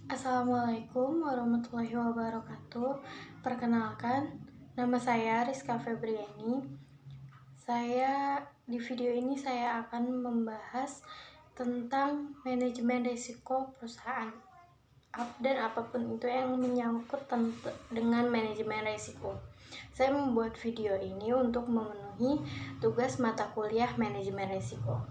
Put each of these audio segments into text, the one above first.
Assalamualaikum warahmatullahi wabarakatuh. Perkenalkan, nama saya Rizka Febriani. Di video ini saya akan membahas tentang manajemen risiko perusahaan dan apapun itu yang menyangkut dengan manajemen risiko. Saya membuat video ini untuk memenuhi tugas mata kuliah manajemen risiko.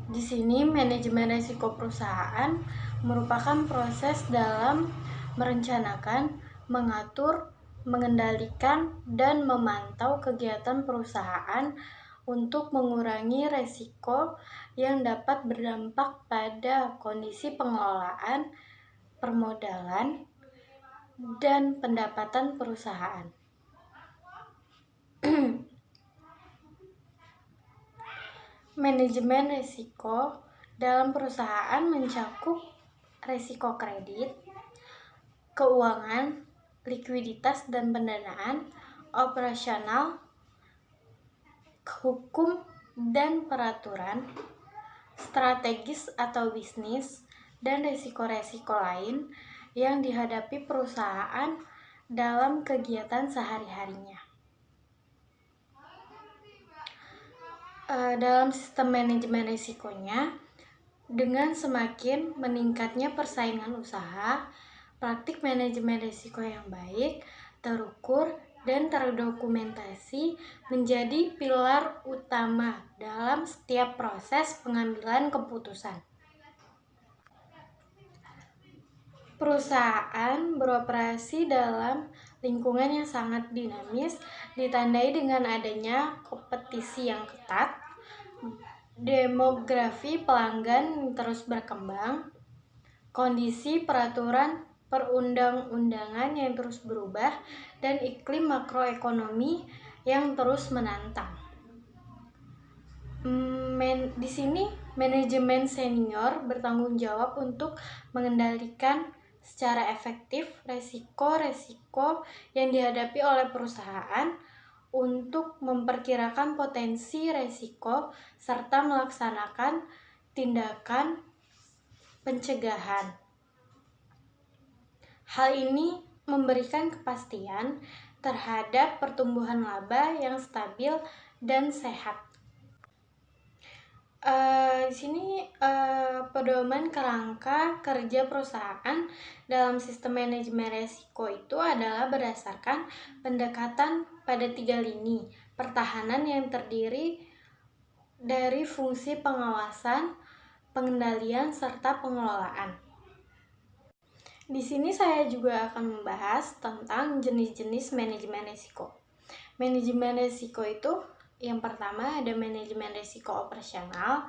Di sini, manajemen risiko perusahaan merupakan proses dalam merencanakan, mengatur, mengendalikan, dan memantau kegiatan perusahaan untuk mengurangi risiko yang dapat berdampak pada kondisi pengelolaan, permodalan, dan pendapatan perusahaan. Manajemen risiko dalam perusahaan mencakup risiko kredit, keuangan, likuiditas dan pendanaan, operasional, hukum dan peraturan, strategis atau bisnis, dan risiko-risiko lain yang dihadapi perusahaan dalam kegiatan sehari-harinya. Dalam sistem manajemen risikonya, dengan semakin meningkatnya persaingan usaha, praktik manajemen risiko yang baik, terukur, dan terdokumentasi menjadi pilar utama dalam setiap proses pengambilan keputusan. Perusahaan beroperasi dalam lingkungan yang sangat dinamis, ditandai dengan adanya kompetisi yang ketat, demografi pelanggan yang terus berkembang, kondisi peraturan perundang-undangan yang terus berubah, dan iklim makroekonomi yang terus menantang. Di sini, manajemen senior bertanggung jawab untuk mengendalikan secara efektif resiko-resiko yang dihadapi oleh perusahaan untuk memperkirakan potensi resiko serta melaksanakan tindakan pencegahan. Hal ini memberikan kepastian terhadap pertumbuhan laba yang stabil dan sehat. Di sini pedoman kerangka kerja perusahaan dalam sistem manajemen risiko itu adalah berdasarkan pendekatan pada 3 lini pertahanan yang terdiri dari fungsi pengawasan, pengendalian, serta pengelolaan. Di sini saya juga akan membahas tentang jenis-jenis manajemen risiko. Manajemen risiko itu yang pertama ada manajemen risiko operasional.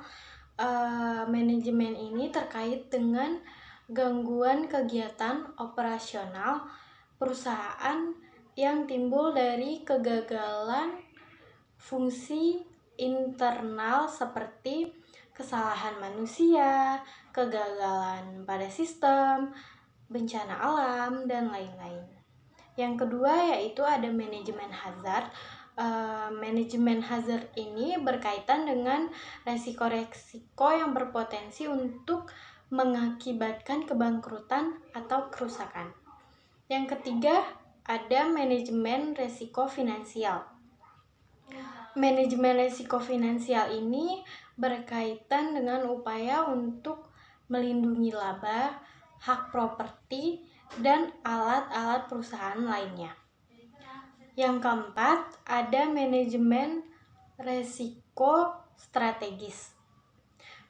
Manajemen ini terkait dengan gangguan kegiatan operasional perusahaan yang timbul dari kegagalan fungsi internal seperti kesalahan manusia, kegagalan pada sistem, bencana alam, dan lain-lain. Yang kedua yaitu ada manajemen hazard. Manajemen hazard ini berkaitan dengan resiko-resiko yang berpotensi untuk mengakibatkan kebangkrutan atau kerusakan. Yang ketiga ada manajemen resiko finansial. Manajemen resiko finansial ini berkaitan dengan upaya untuk melindungi laba, hak properti, dan alat-alat perusahaan lainnya. Yang keempat, ada manajemen resiko strategis.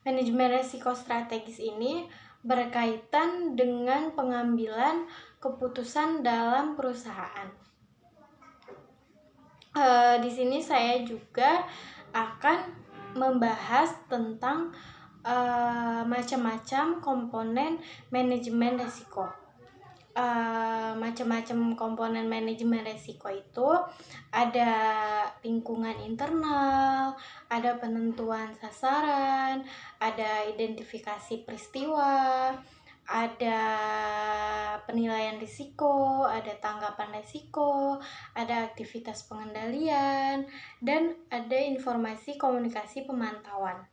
Manajemen resiko strategis ini berkaitan dengan pengambilan keputusan dalam perusahaan. Di sini saya juga akan membahas tentang macam-macam komponen manajemen risiko. Macam-macam komponen manajemen risiko itu ada lingkungan internal, ada penentuan sasaran, ada identifikasi peristiwa, ada penilaian risiko, ada tanggapan risiko, ada aktivitas pengendalian, dan ada informasi komunikasi pemantauan.